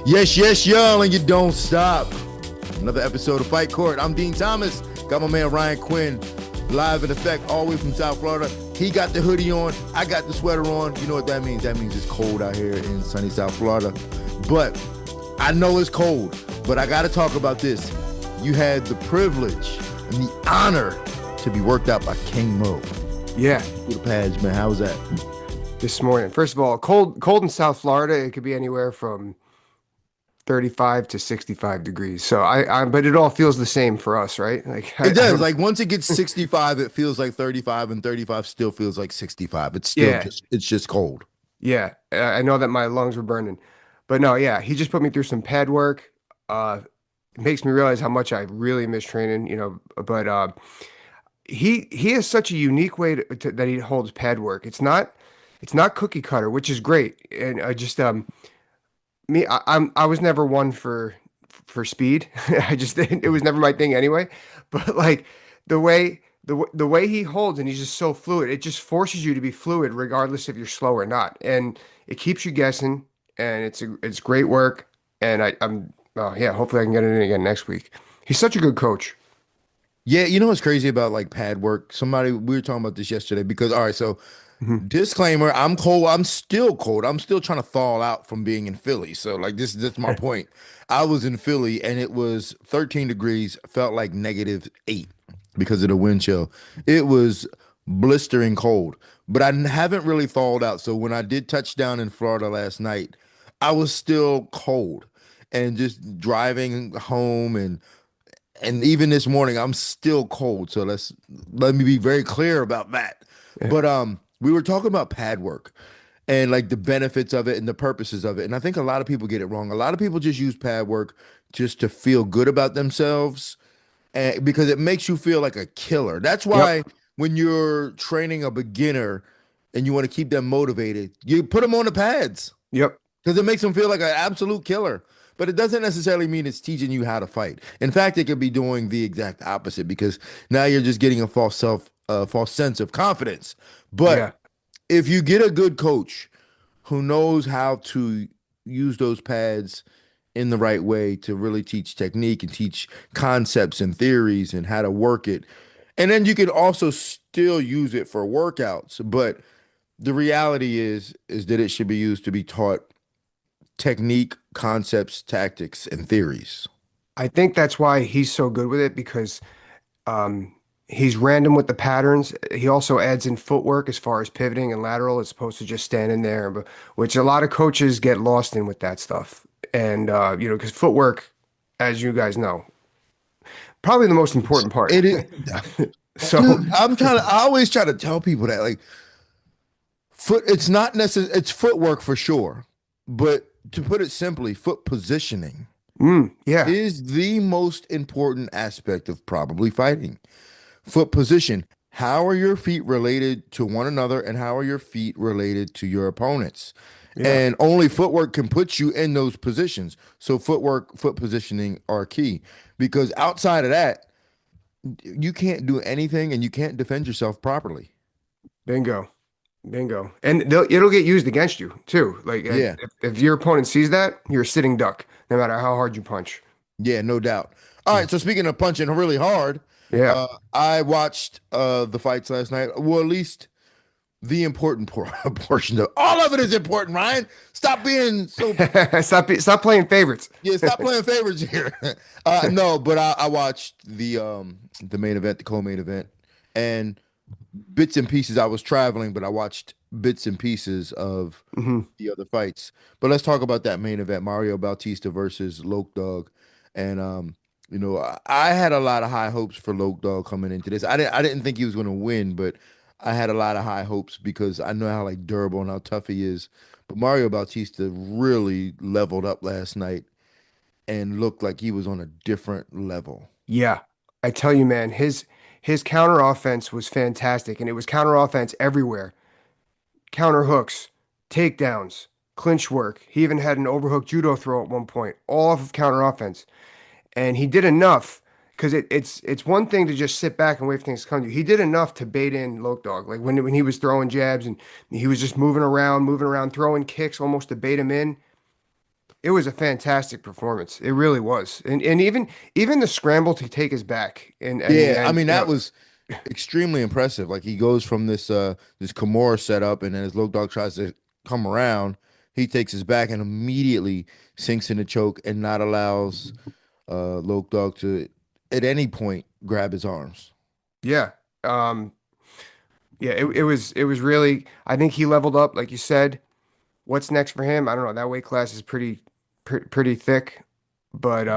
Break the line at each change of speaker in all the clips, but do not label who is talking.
Yes, y'all, and you don't stop. Another episode of Fight Court. I'm Dean Thomas. Got my man Ryan Quinn live in effect all the way from South Florida. He got the hoodie on. I got the sweater on. You know what that means? That means it's cold out here in sunny South Florida. But I know it's cold, but I got to talk about this. You had the privilege and the honor to be worked out by King Mo.
Yeah.
Through the pads, man. How was that?
This morning. First of all, cold in South Florida. It could be anywhere from 35 to 65 degrees. So but it all feels the same for us, right? Like
it does. Like once it gets 65, it feels like 35, and 35 still feels like 65. It's still it's just cold.
Yeah. I know that my lungs were burning, but no, yeah. He just put me through some pad work. It makes me realize how much I really miss training, but he has such a unique way that he holds pad work. It's not cookie cutter, which is great. And I just, I was never one for speed. It was never my thing anyway. But like the way he holds, and he's just so fluid, it just forces you to be fluid regardless if you're slow or not, and it keeps you guessing. And it's great work. And hopefully I can get it in again next week. He's such a good coach.
Yeah, you know what's crazy about like pad work? We were talking about this yesterday because all right, so. Disclaimer, I'm cold. I'm still cold. I'm still trying to thaw out from being in Philly. So like this is my point. I was in Philly and it was 13 degrees, felt like -8 because of the wind chill. It was blistering cold, but I haven't really thawed out. So when I did touch down in Florida last night, I was still cold, and just driving home and even this morning, I'm still cold. So let me be very clear about that. Yeah. But we were talking about pad work and like the benefits of it and the purposes of it. And I think a lot of people get it wrong. A lot of people just use pad work just to feel good about themselves, and because it makes you feel like a killer. That's why when you're training a beginner and you want to keep them motivated, you put them on the pads.
Yep.
Because it makes them feel like an absolute killer. But it doesn't necessarily mean it's teaching you how to fight. In fact, it could be doing the exact opposite, because now you're just getting a false sense of confidence. But if you get a good coach who knows how to use those pads in the right way to really teach technique and teach concepts and theories and how to work it, and then you can also still use it for workouts. But the reality is that it should be used to be taught technique, concepts, tactics, and theories.
I think that's why he's so good with it, because he's random with the patterns. He also adds in footwork as far as pivoting and lateral, as opposed to just standing there, which a lot of coaches get lost in with that stuff. And because footwork, as you guys know, probably the most important part.
It is. So dude, I always try to tell people that, like, it's not necessary. It's footwork for sure, but to put it simply, foot positioning is the most important aspect of probably fighting. Foot position. How are your feet related to one another, and how are your feet related to your opponents? Yeah. And only footwork can put you in those positions. So foot positioning are key, because outside of that, you can't do anything and you can't defend yourself properly.
Bingo. And it'll get used against you too. Like, if your opponent sees that, you're a sitting duck, no matter how hard you punch.
Yeah, no doubt. All right, so speaking of punching really hard, I watched the fights last night. Well, at least the important portion of all of it is important. Ryan, stop being so.
stop playing favorites.
Yeah, stop playing favorites here. No, but I watched the main event, the co-main event, and bits and pieces. I was traveling, but I watched bits and pieces of the other fights. But let's talk about that main event: Mario Bautista versus Loke Dog. And I had a lot of high hopes for Loke Dog coming into this. I didn't think he was going to win, but I had a lot of high hopes because I know how like durable and how tough he is. But Mario Bautista really leveled up last night and looked like he was on a different level.
Yeah, I tell you, man, his counter offense was fantastic, and it was counter offense everywhere. Counter hooks, takedowns, clinch work. He even had an overhook judo throw at one point, all off of counter offense. And he did enough, because it's one thing to just sit back and wait for things to come to you. He did enough to bait in Loke Dog. Like when he was throwing jabs and he was just moving around, throwing kicks almost to bait him in. It was a fantastic performance. It really was. And even the scramble to take his back in the
Yeah, I
end,
mean
you
that
know,
was extremely impressive. Like he goes from this Kimura setup, and then as Low Dog tries to come around, he takes his back and immediately sinks in the choke and not allows Low Dog to at any point grab his arms.
yeah. Um, yeah, it was really, I think he leveled up, like you said. What's next for him? I don't know. That weight class is pretty thick, but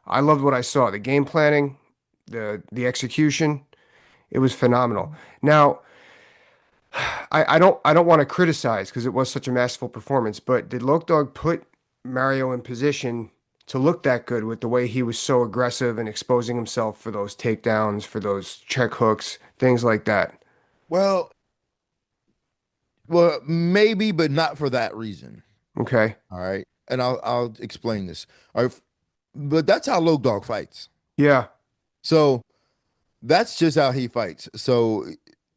I loved what I saw. The game planning, the execution, it was phenomenal. Now, I don't want to criticize because it was such a masterful performance, but did Loke Dog put Mario in position to look that good with the way he was so aggressive and exposing himself for those takedowns, for those check hooks, things like that?
Well, well, maybe, but not for that reason.
Okay.
All right, and I'll explain this. All right, but that's how Low Dog fights.
Yeah.
So that's just how he fights. So,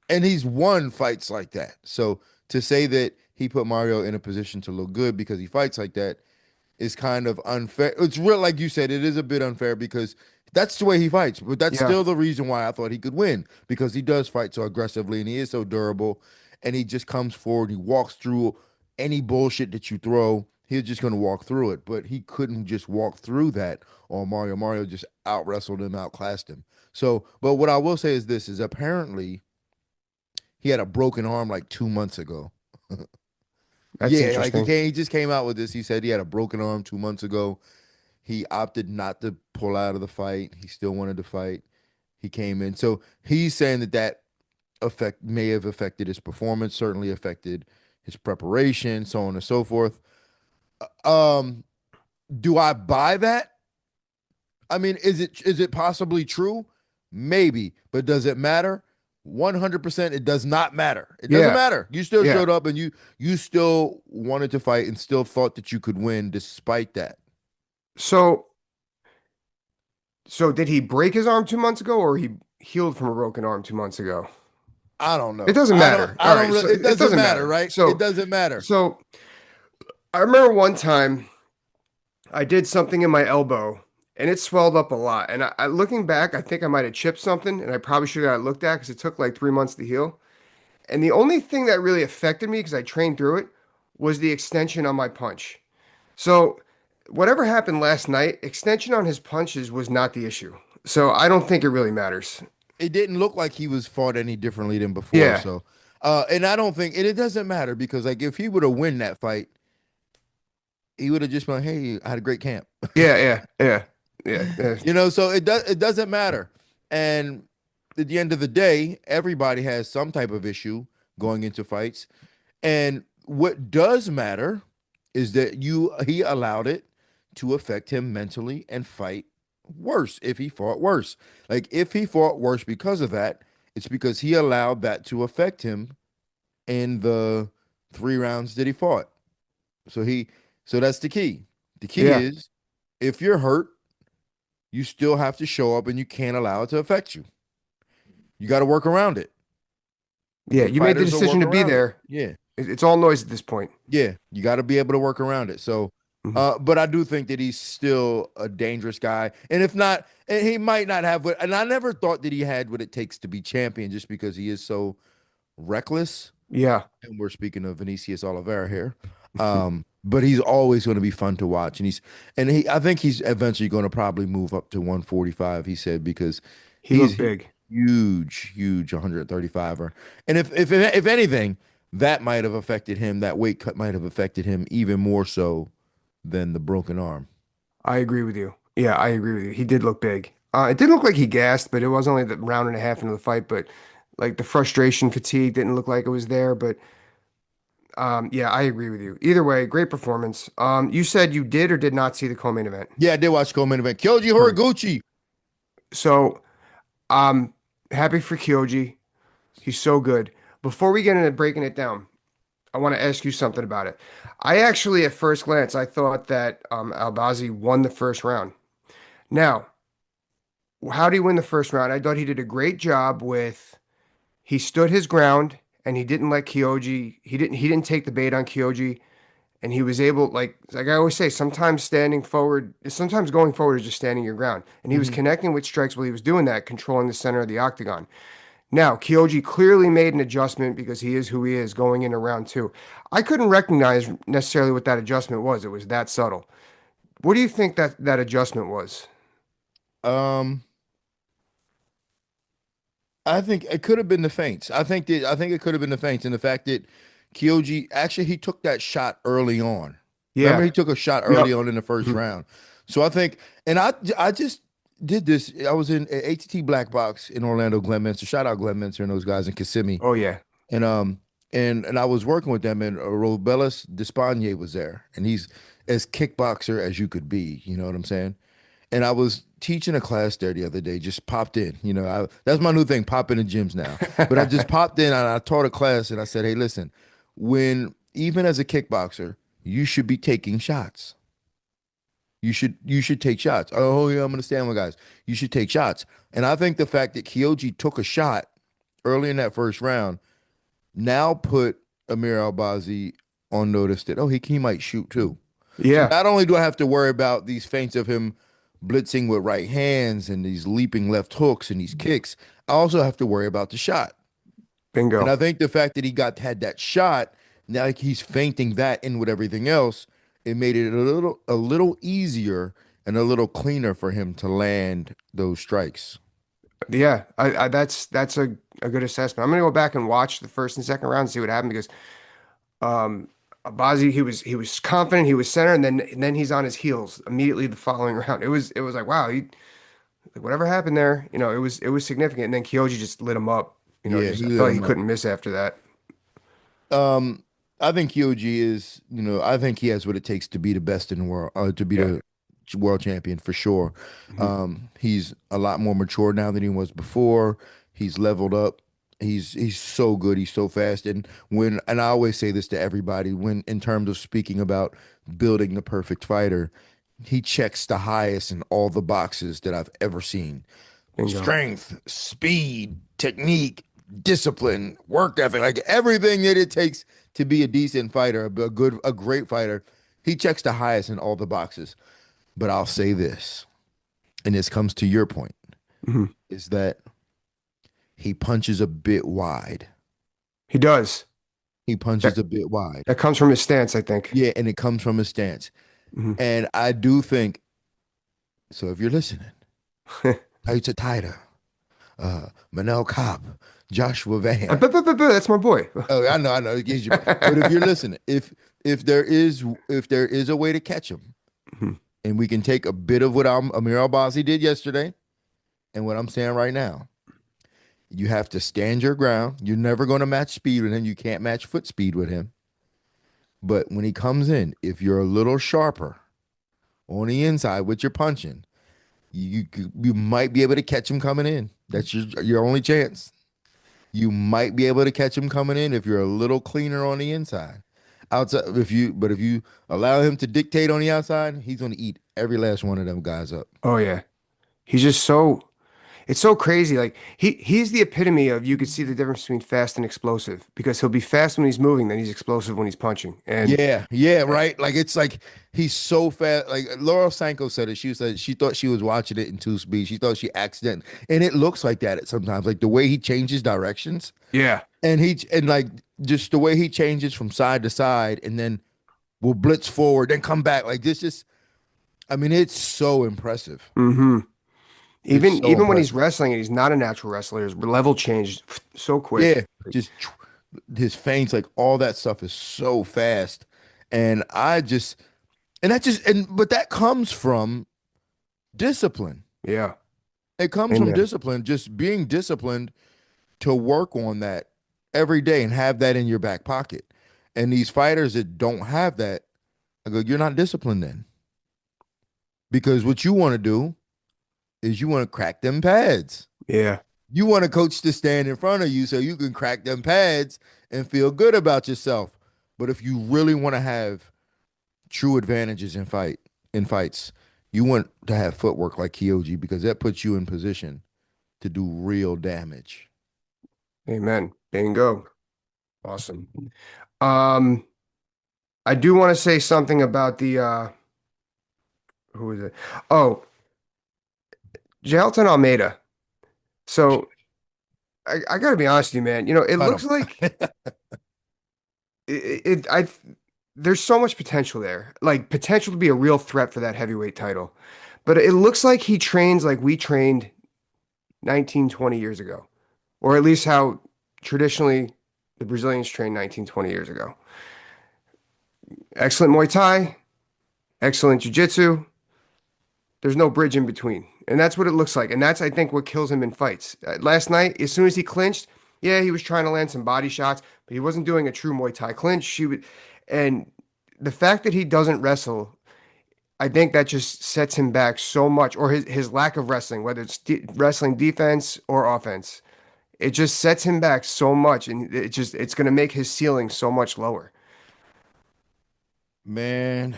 and he's won fights like that. So to say that he put Mario in a position to look good because he fights like that is kind of unfair. It's real, like you said, it is a bit unfair because that's the way he fights. But that's
Yeah.
still the reason why I thought he could win because he does fight so aggressively and he is so durable and he just comes forward. He walks through any bullshit that you throw. He's just going to walk through it. But he couldn't just walk through that on Mario. Mario just out wrestled him, outclassed him. So, but what I will say is this: is apparently he had a broken arm like 2 months ago.
That's
Yeah, like
interesting.
he just came out with this. He said he had a broken arm 2 months ago. He opted not to pull out of the fight. He still wanted to fight. He came in. So he's saying that that effect may have affected his performance, certainly affected his preparation, so on and so forth. Um, do I buy that? I mean, is it possibly true? Maybe, but does it matter? 100% it does not matter. It doesn't
Yeah.
matter. You still
Yeah.
showed up and you still wanted to fight and still thought that you could win despite that.
So so did he break his arm 2 months ago or he healed from a broken arm 2 months ago?
I don't
It
know.
doesn't matter. All
I don't
right. So
really it
it
doesn't
doesn't
matter,
matter.
right? It
So
doesn't matter.
so I remember one time I did something in my elbow and it swelled up a lot. And looking back, I think I might have chipped something and I probably should have got it looked at because it took like 3 months to heal. And the only thing that really affected me because I trained through it was the extension on my punch. So whatever happened last night, extension on his punches was not the issue. So I don't think it really matters.
It didn't look like he was fought any differently than before.
Yeah.
So and I don't think it doesn't matter because like if he would have win that fight, he would have just been like, hey, I had a great camp.
Yeah, yeah, yeah, yeah, yeah.
So it doesn't matter. And at the end of the day, everybody has some type of issue going into fights. And what does matter is that he allowed it to affect him mentally and fight worse if he fought worse. Like if he fought worse because of that, it's because he allowed that to affect him in the 3 rounds that he fought. So so that's the key. The key
Yeah.
is if you're hurt, you still have to show up and you can't allow it to affect you. You got to work around it.
Yeah,
And
you made the
fighters will
decision
work
to be
around it.
there.
Yeah.
It's all noise at this point.
Yeah. You got to be able to work around it. So,
Mhm.
but I do think that he's still a dangerous guy. And if not, and he might not have what, and I never thought that he had what it takes to be champion just because he is so reckless.
Yeah.
And we're speaking of Vinicius Oliveira here. But he's always going to be fun to watch. I think he's eventually going to probably move up to 145, he said, because
He
he's
looked big.
huge 135er. And if anything, that might have affected him, that weight cut might have affected him even more so than the broken arm.
I agree with you. Yeah, I agree with you. He did look big. It didn't look like he gassed, but it was only the round and a half into the fight. But like the frustration, fatigue didn't look like it was there. But yeah, I agree with you. Either way, great performance. You said you did or did not see the co-main event.
Yeah, I did watch co-main event. Kyoji
Perfect.
Horiguchi.
So, um, happy for Kyoji. He's so good. Before we get into breaking it down, I want to ask you something about it. I actually, at first glance, I thought that Albazi won the first round. Now, how did he win the first round? I thought he did a great job with he stood his ground and he didn't let Kyoji, he didn't take the bait on Kyoji And he was able, like I always say, sometimes going forward is just standing your ground. And he was
Hmm.
connecting with strikes while he was doing that, controlling the center of the octagon. Now, Kyoji clearly made an adjustment because he is who he is going into round two. I couldn't recognize necessarily what that adjustment was. It was that subtle. What do you think that adjustment was?
Um, I think it could have been the feints. I think it could have been the feints and the fact that Kyoji actually he took that shot early on. Remember,
Yeah.
he took a shot early
Yep.
on in the first
Mhm.
round. So I think, and I just did this. I was in ATT Black Box in Orlando, Glenn Minster. Shout out Glenn Minster and those guys in Kissimmee.
Oh yeah.
And I was working with them, and Robelis Despaigne was there, and he's as kickboxer as you could be. You know what I'm saying? And I was teaching a class there the other day, just popped in. That's my new thing, pop in the gyms now. But I just popped in and I taught a class and I said, hey, listen, when even as a kickboxer, you should be taking shots. You should take shots. Oh yeah, I'm gonna stand with guys. You should take shots. And I think the fact that Kyoji took a shot early in that first round now put Amir Albazi on notice that he might shoot too. So
Yeah.
not only do I have to worry about these feints of him blitzing with right hands and these leaping left hooks and these kicks, I also have to worry about the shot. And
Bingo.
I think the fact that he had that shot, now like he's feinting that in with everything else, it made it a little easier and a little cleaner for him to land those strikes.
Yeah. That's a good assessment. I'm gonna go back and watch the first and second round and see what happened because um Abazi, he was confident, he was center, and then he's on his heels immediately the following round. It was like, wow, like, whatever happened there, it was significant. And then Kyoji just lit him up.
Yeah,
Just
he
I
lit
felt like he
him up.
couldn't miss after that.
Um, I think Kyoji is, I think he has what it takes to be the best in the world, to be
Yeah.
the world champion for sure.
Mhm.
He's a lot more mature now than he was before. He's leveled up. He's so good. He's so fast. And I always say this to everybody, when in terms of speaking about building the perfect fighter, he checks the highest in all the boxes that I've ever seen.
Bingo.
Strength, speed, technique, discipline, work ethic, like everything that it takes to be a decent fighter, a great fighter. He checks the highest in all the boxes. But I'll say this, and this comes to your point,
Mhm.
is that he punches a bit wide.
He does.
He punches
That
a bit wide.
that comes from his stance, I think.
Yeah, and it comes from his stance.
Mhm.
And I do think, so if you're listening, Taita Taita, Manel Kopp, Joshua Van.
That's my boy.
Oh, I know. It gives you, but if you're listening, if there is a way to catch him,
Mhm.
and we can take a bit of what Amir Albazi did yesterday, and what I'm saying right now, you have to stand your ground. You're never going to match speed with him. You can't match foot speed with him. But when he comes in, if you're a little sharper on the inside with your punching, you might be able to catch him coming in. That's your only chance. You might be able to catch him coming in if you're a little cleaner on the inside. Outside, if you allow him to dictate on the outside, he's going to eat every last one of them guys up.
Oh yeah. He's just so It's so crazy. Like he's the epitome of you could see the difference between fast and explosive because he'll be fast when he's moving, then he's explosive when he's punching. And
Yeah, yeah, right. Like it's like he's so fast. Like Laura Sanko said it. She said she thought she was watching it in two speed. She thought she accident, and it looks like that at sometimes. Like the way he changes directions,
yeah.
and like just the way he changes from side to side, and then will blitz forward, then come back. Like this, just I mean, it's so impressive.
hmm
It's
Even
so
even when he's
impressive.
wrestling and he's not a natural wrestler, his level changes so quick.
Yeah, just his feints, like all that stuff is so fast, and but that comes from discipline.
Yeah.
It comes from
Amen.
discipline, just being disciplined to work on that every day and have that in your back pocket. And these fighters that don't have that, I go, you're not disciplined then. Because what you want to do is you want to crack them pads.
Yeah.
You want a coach to stand in front of you so you can crack them pads and feel good about yourself. But if you really want to have true advantages in fights, you want to have footwork like Kyoji because that puts you in position to do real damage.
Amen. Bingo. Awesome. Um, I do want to say something about the who is it? Oh, Jailton Almeida. So I got to be honest with you, man. You know, it
Cut
looks
him.
like I there's so much potential there. Like potential to be a real threat for that heavyweight title. But it looks like he trains like we trained 19, 20 years ago. Or at least how traditionally the Brazilians trained 19, 20 years ago. Excellent Muay Thai, excellent Jiu-Jitsu. There's no bridge in between. And that's what it looks like. And that's, I think, what kills him in fights. Last night, as soon as he clinched, yeah, he was trying to land some body shots, but he wasn't doing a true Muay Thai clinch. And the fact that he doesn't wrestle, I think that just sets him back so much, or his lack of wrestling, whether it's wrestling defense or offense. It just sets him back so much, and it's going to make his ceiling so much lower.
Man,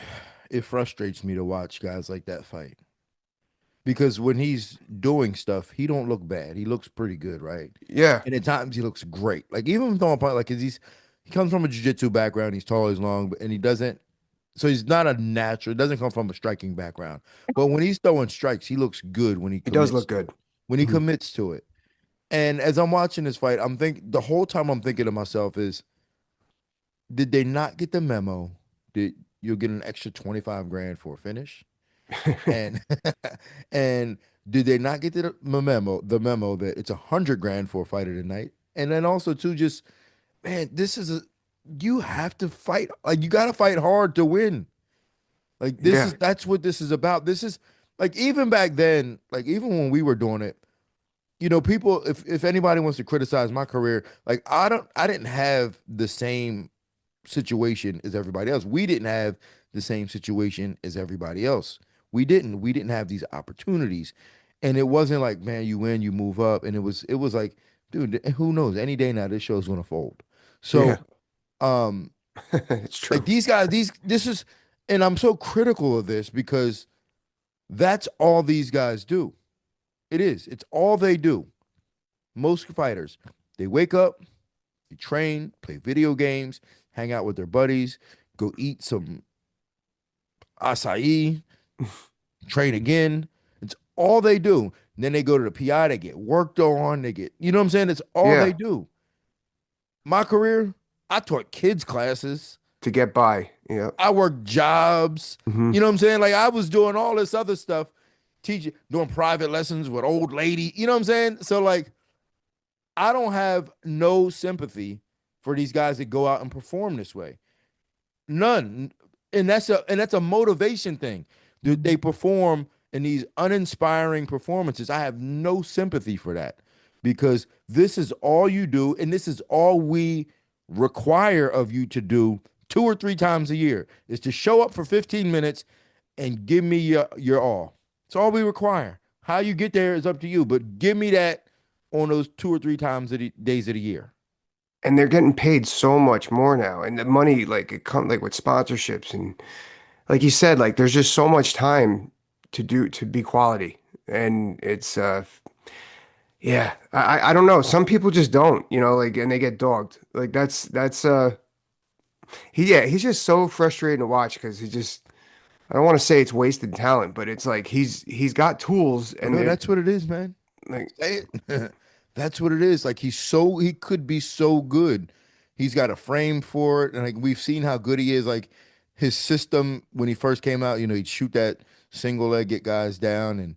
it frustrates me to watch guys like that fight because when he's doing stuff, he don't look bad. He looks pretty good, right?
Yeah,
And at times he looks great. Like even throwing a punch, like 'cause he comes from a jiu-jitsu background. He's tall, he's long, and he doesn't. So he's not a natural. Doesn't come from a striking background. But when he's throwing strikes, he looks good when he
he does
commits
look
to it.
good.
When he
Mhm.
commits to it. And as I'm watching this fight, the whole time I'm thinking to myself is, did they not get the memo that you'll get an extra 25 grand for a finish? And and did they not get the memo that it's 100 grand for a fight of the night? And then also too, just man, you have to fight. Like you got to fight hard to win. Like
Yeah,
that's what this is about. This is like even back then, like even when we were doing it, people, if anybody wants to criticize my career, like I didn't have the same situation as everybody else. We didn't have the same situation as everybody else. We didn't have these opportunities. And it wasn't like, man, you win, you move up. And it was like, dude, who knows? Any day now this show's gonna fold.
yeah,
So um
it's
like
true.
these guys, this is, and I'm so critical of this because that's all these guys do. It's all they do. Most fighters, they wake up, they train, play video games, hang out with their buddies, go eat some acai, train again. It's all they do. And then they go to the PI, they get worked on, you know what I'm saying? It's all they
Yeah,
do. My career, I taught kids classes,
to get by. Yeah.
I worked jobs,
Hmm.
you know what I'm saying? Like I was doing all this other stuff, teaching, doing private lessons with old lady, you know what I'm saying? So like I don't have no sympathy for these guys that go out and perform this way. None. And that's a motivation thing. They perform in these uninspiring performances. I have no sympathy for that because this is all you do, and this is all we require of you to do 2 or 3 times a year is to show up for 15 minutes and give me your all. It's all we require. How you get there is up to you, but give me that on those 2 or 3 times days of the year.
And they're getting paid so much more now. And the money, like it comes like with sponsorships and like you said, like there's just so much time to be quality. And it's yeah, I don't know. Some people just don't, like and they get dogged. Like that's he's just so frustrating to watch because he just I don't want to say it's wasted talent, but it's like he's got tools and
No,
they're
that's what it is, man.
like
Say it. That's what it is. Like he could be so good. He's got a frame for it, and like we've seen how good he is. Like his system when he first came out, he'd shoot that single leg, get guys down,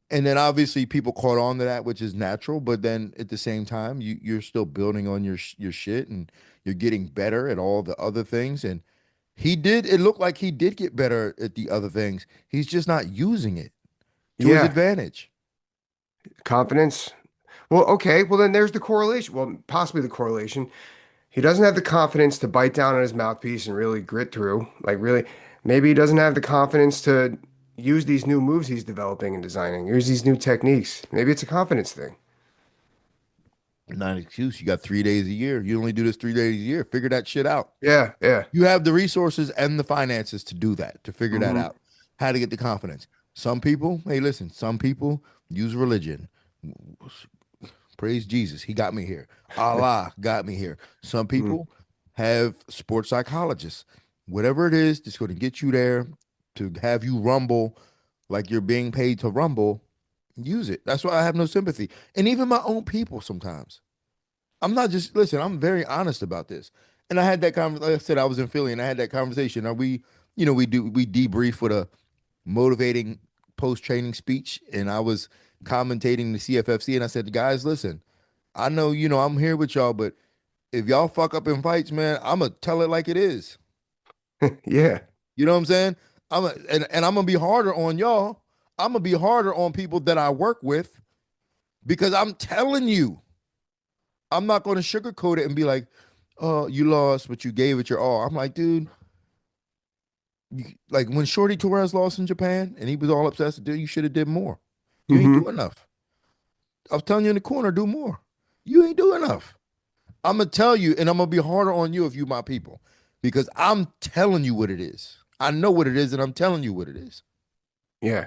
and then obviously people caught on to that, which is natural. But then at the same time, you're still building on your shit, and you're getting better at all the other things. And he did. It looked like he did get better at the other things. He's just not using it to his
yeah,
advantage.
confidence. Well, okay, well then there's the correlation. Well, possibly the correlation. He doesn't have the confidence to bite down on his mouthpiece and really grit through. Like really, maybe he doesn't have the confidence to use these new moves he's developing and designing. Use these new techniques. Maybe it's a confidence thing.
Not an excuse. You got 3 days a year. You only do this 3 days a year. Figure that shit out.
Yeah, yeah.
You have the resources and the finances to do that, to figure that
Hmm.
out. How to get the confidence. Some people, hey, listen, some people use religion. Praise Jesus. He got me here. Allah got me here. Some
Hmm.
people have sports psychologists. whatever it is that's going to get you there, to have you rumble like you're being paid to rumble, use it. That's why I have no sympathy. And even my own people sometimes. I'm not just listen, I'm very honest about this. And I had that conversation. Like I said, I was in Philly and I had that conversation. Are we, we debrief with a motivating post-training speech, and I was commentating the CFFC, and I said, guys, listen, I know, I'm here with y'all, but if y'all fuck up in fights, man, I'm gonna tell it like it is.
Yeah.
You know what I'm saying? And I'm gonna be harder on y'all. I'm gonna be harder on people that I work with because I'm telling you, I'm not gonna sugarcoat it and be like, oh, you lost, but you gave it your all. I'm like, dude, like when Shorty Torres lost in Japan and he was all upset, I said, dude, you should have did more. You ain't do
Hmm.
enough. I was telling you in the corner, do more. You ain't do enough. I'm gonna tell you, and I'm gonna be harder on you if you my people, because I'm telling you what it is. I know what it is, and I'm telling you what it is.
Yeah.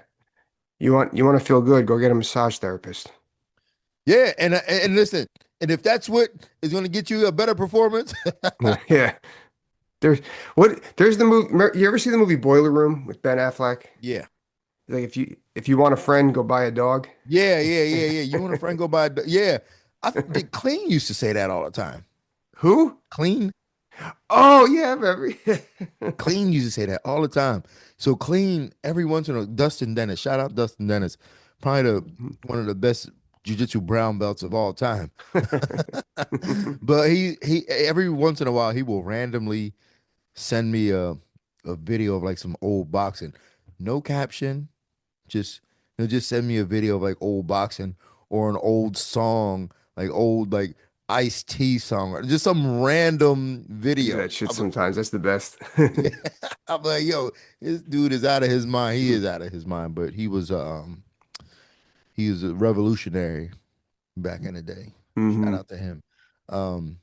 You want to feel good, go get a massage therapist.
Yeah, and listen, and if that's what is gonna get you a better performance,
Yeah. There's there's the movie. You ever see the movie Boiler Room with Ben Affleck?
yeah,
Like if you want a friend, go buy a dog.
yeah. You want a friend go by? Yeah, I think Clean used to say that all the time.
Who?
Clean,
Oh yeah, baby.
Clean used to say that all the time. So Clean, every once in a Dustin Dennis, shout out Dustin Dennis, probably one of the best jiu-jitsu brown belts of all time. But he every once in a while he will randomly send me a video of like some old boxing, no caption, just he'll just send me a video of like old boxing or an old song, like old like Ice T song, or just some random
I do
video.
that shit sometimes. That's the best.
Yeah, I'm like, yo, this dude is out of his mind. He is out of his mind, but he was a revolutionary back in the day. Shout
Hmm.
out to him. Um,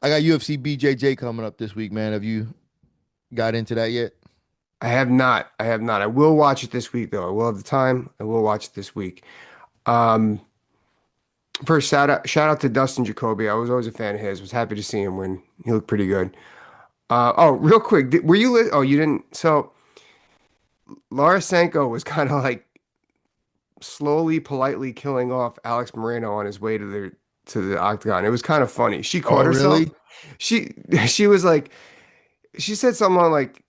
I got UFC BJJ coming up this week, man. Have you got into that yet?
I have not. I have not. I will watch it this week though. I will have the time. I will watch it this week. Um, First shout out to Dustin Jacoby. I was always a fan of his. Was happy to see him win. He looked pretty good. Oh, real quick, were you? Oh, you didn't. So Laura Sanko was kind of like slowly, politely killing off Alex Morono on his way to the octagon. It was kind of funny. She caught
Oh,
herself.
really?
She she was like she said something on like,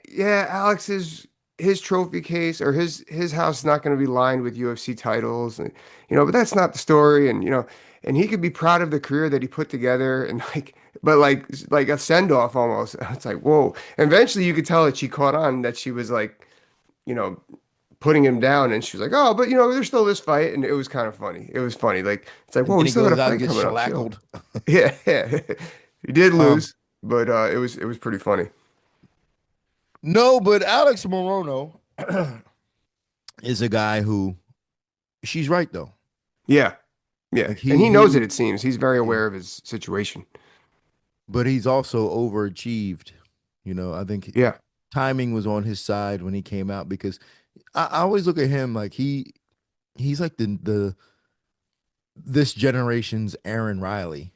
yeah, Alex's his trophy case or his house is not going to be lined with UFC titles, and but that's not the story, and he could be proud of the career that he put together, and like, but like a send off almost. It's like whoa. And eventually, you could tell that she caught on that she was like, you know, putting him down, and she was like, oh, but there's still this fight, and it was kind of funny. It was funny, like it's like
And
whoa,
then
we
he
still got a
goes out and
fight
gets
coming up. Chill.
shellackled.
Yeah, yeah. He did
Um,
lose, but it was pretty funny.
no, but Alex Morono is a guy who she's right though.
Yeah. Yeah,
Like
and
he
he knows it,
he
it seems. He's very
yeah.
aware of his situation.
But he's also overachieved. I think
Yeah.
timing was on his side when he came out because I always look at him like he's like the this generation's Aaron Riley.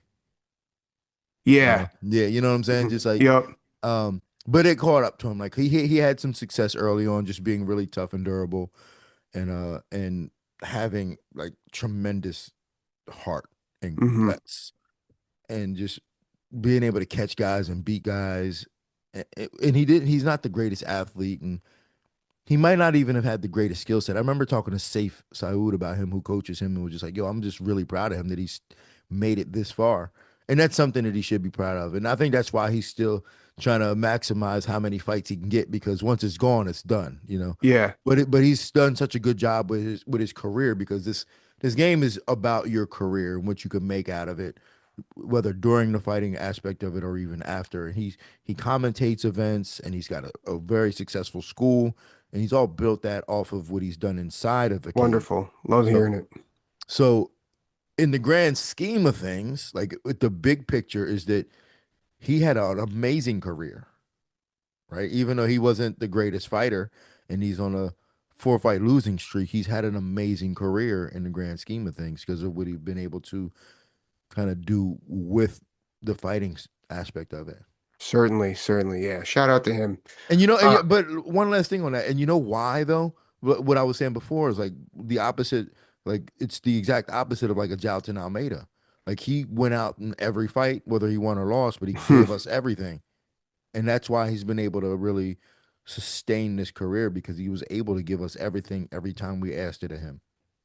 Yeah.
Yeah, you know what I'm saying?
Mhm.
Just like
Yep.
but it caught up to him. Like he had some success early on just being really tough and durable and having like tremendous heart and
Hmm.
guts and just being able to catch guys and beat guys. And he's not the greatest athlete and he might not even have had the greatest skill set. I remember talking to Saif Saud about him, who coaches him, and was just like, yo, I'm just really proud of him that he's made it this far. And that's something that he should be proud of. And I think that's why he's still trying to maximize how many fights he can get because once it's gone, it's done.
Yeah.
But he's done such a good job with his career because this game is about your career and what you can make out of it, whether during the fighting aspect of it or even after. And he commentates events and he's got a very successful school and he's all built that off of what he's done inside of the cage.
Wonderful. Love
So
hearing it.
so in the grand scheme of things, like with the big picture is that he had an amazing career, right? Even though he wasn't the greatest fighter and he's on a four fight losing streak, he's had an amazing career in the grand scheme of things because of what he's been able to kind of do with the fighting aspect of it.
Certainly, certainly, yeah. Shout out to him.
And
Uh,
but one last thing on that, and you know why though? What I was saying before is like the opposite, like it's the exact opposite of like a Jailton Almeida. Like he went out in every fight, whether he won or lost, but he gave us everything. And that's why he's been able to really sustain this career because he was able to give us everything every time we asked it of him.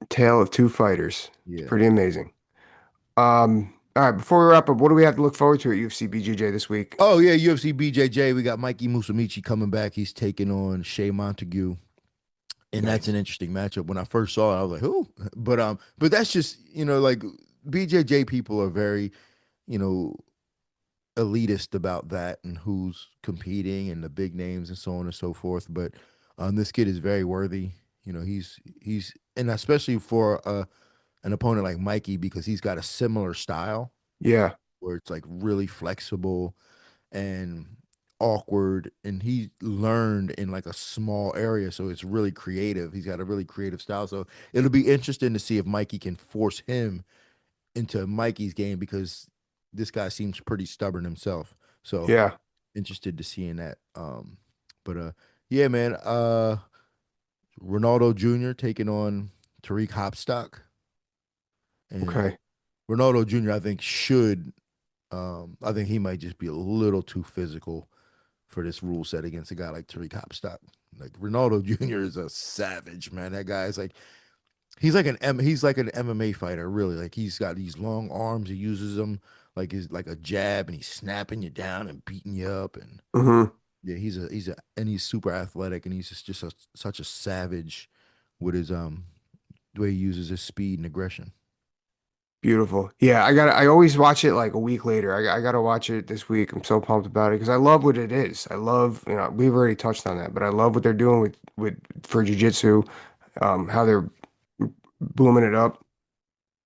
Tale of two fighters. It's
Yeah.
pretty amazing. All right, before we wrap up, what do we have to look forward to at UFC BJJ this week?
Oh yeah, UFC BJJ. We got Mikey Musumeci coming back. He's taking on Shea Montague. And that's an
Nice.
interesting matchup. When I first saw it, I was like, "Who?" But that's just like BJJ people are very, you know, elitist about that and who's competing and the big names and so on and so forth. But this kid is very worthy. He's and especially for an opponent like Mikey because he's got a similar style
Yeah,
where it's like really flexible and awkward and he learned in like a small area so it's really creative. He's got a really creative style, so it'll be interesting to see if Mikey can force him into Mikey's game because this guy seems pretty stubborn himself, so
yeah.
interested to see in that. But yeah, man, Ronaldo Jr. taking on Tariq Hopstock, and
Okay.
Ronaldo Jr. I think he might just be a little too physical for this rule set against a guy like Tariq Hopstock. Like Ronaldo Jr. is a savage, man. That guy is like he's like an MMA fighter, really. Like he's got these long arms. He uses them like he's like a jab, and he's snapping you down and beating you up. And
Hmm.
yeah, he's super athletic, and he's such a savage with his the way he uses his speed and aggression.
Beautiful. Yeah, I always watch it like a week later. I gotta watch it this week. I'm so pumped about it because I love what it is. I love, we've already touched on that, but I love what they're doing with for jiu-jitsu, how they're booming it up.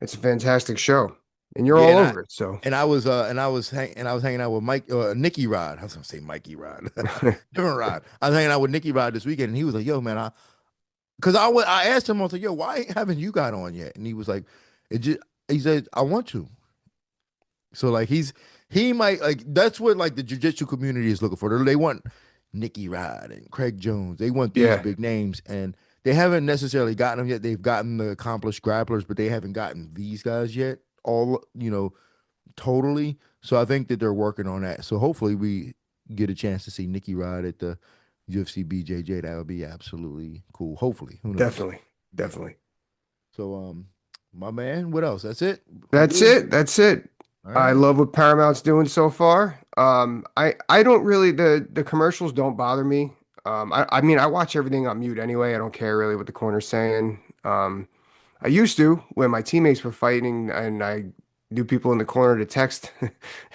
It's a fantastic show. And you're
Yeah,
all over it, so
and I was hanging out with Nicky Rod. I was gonna say Mikey Rod, different Rod. I was hanging out with Nicky Rod this weekend, and he was like, "Yo, man, I asked him, I was like, yo, why haven't you got on yet?" And he was like, "It just," he said, "I want to." So like he might like that's what like the jiu-jitsu community is looking for. They want Nicky Rod and Craig Jones. They want these
yeah.
big names, and they haven't necessarily gotten them yet. They've gotten the accomplished grapplers, but they haven't gotten these guys yet. All totally. So I think that they're working on that. So hopefully we get a chance to see Nicky Rod at the UFC BJJ. That would be absolutely cool. Hopefully, who knows?
Definitely. Definitely.
So my man, what else? That's it. We
That's
good?
it. That's it.
All
I
right.
love what Paramount's doing so far. I don't really the commercials don't bother me. I mean I watch everything on mute anyway. I don't care really what the corner's saying. I used to when my teammates were fighting and I knew people in the corner to text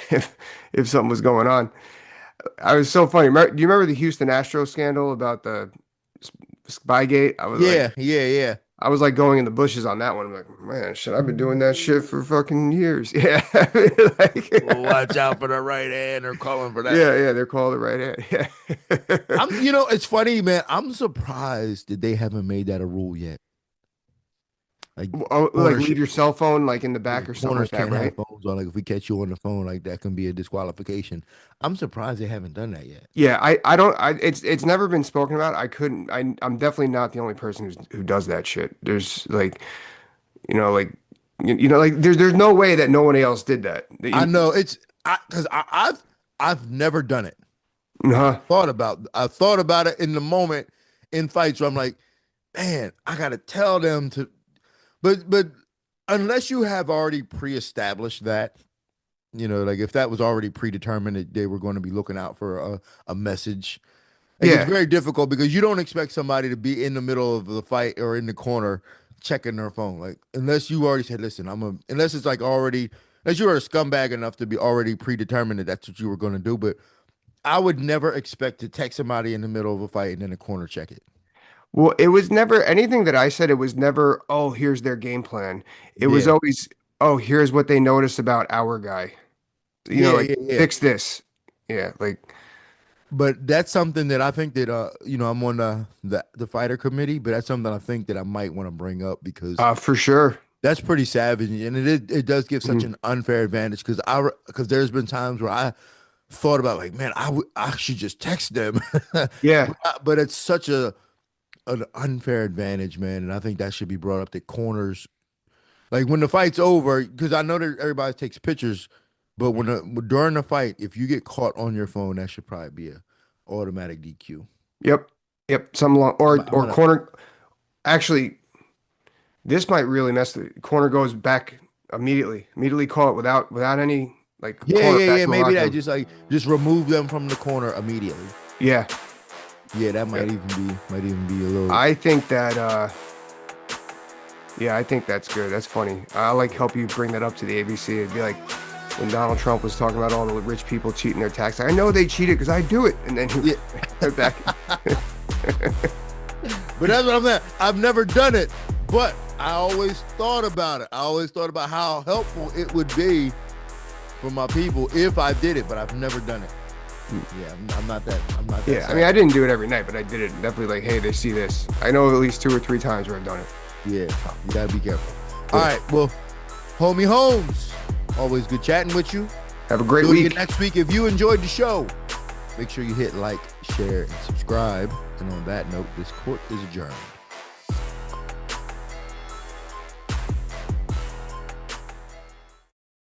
if if something was going on. I was so funny. Do you remember the Houston Astros scandal about the Spygate?
Yeah, yeah, yeah.
I was like going in the bushes on that one. I'm like, man, shit, I've been doing that shit for fucking years. Yeah.
Watch out for the right hand. They're calling for that.
Yeah, yeah, they're called it right hand. Yeah.
It's funny, man. I'm surprised that they haven't made that a rule yet. Like
Oh, like
corners,
leave your cell phone like in the
yeah,
back or something
corners
like that,
can't have
right?
phones on. Like if we catch you on the phone, like that can be a disqualification. I'm surprised they haven't done that yet.
Yeah, I don't it's never been spoken about. I'm definitely not the only person who does that shit. There's like, like like there's no way that no one else did that.
I know it's because I've never done it.
Huh?
I thought about it in the moment in fights where I'm like, man, I gotta tell them to, but unless you have already pre-established that, like if that was already predetermined that they were going to be looking out for a message, like it's
Yeah.
very difficult because you don't expect somebody to be in the middle of the fight or in the corner checking their phone, like unless you already said, listen, unless it's like already, unless you were a scumbag enough to be already predetermined that that's what you were going to do, but I would never expect to text somebody in the middle of a fight and then the corner check it.
Well, it was never anything that I said. It was never, oh, here's their game plan. It was
Yeah.
always, oh, here's what they noticed about our guy.
Yeah,
Like
yeah, yeah.
fix this. Yeah, like
But that's something that I think that I'm on the fighter committee, but that's something I think that I might want to bring up because
for sure.
that's pretty savage and it does give such
Mhm.
an unfair advantage because there's been times where I thought about like, man, I should just text them.
Yeah.
But it's such an unfair advantage, man, and I think that should be brought up that corners, like when the fight's over, because I know that everybody takes pictures, but during the fight, if you get caught on your phone, that should probably be a automatic DQ.
Yep. Yep. Some long or
Gonna,
corner. Actually, this might really mess the corner goes back immediately. Immediately call it without any like
yeah,
call it
yeah,
back
yeah.
to the
Maybe
locker
that
room.
just remove them from the corner immediately.
Yeah.
Yeah, that might
Yeah.
even be a little.
I think that yeah, I think that's good. That's funny. I'll like help you bring that up to the ABC. It'd be like when Donald Trump was talking about all the rich people cheating their tax. I know they cheated because I do it. And then he went back.
But that's what I'm saying. I've never done it, but I always thought about it. I always thought about how helpful it would be for my people if I did it, but I've never done it. Yeah, I'm not that.
Yeah, I mean, I didn't do it every night, but I did it definitely like, hey, they see this. I know at least 2 or 3 times where I've done it.
Yeah, you gotta be careful. All right, well, homie Holmes, always good chatting with you.
Have a great
Do it
week.
again next week. If you enjoyed the show, make sure you hit like, share, and subscribe. And on that note, this court is adjourned.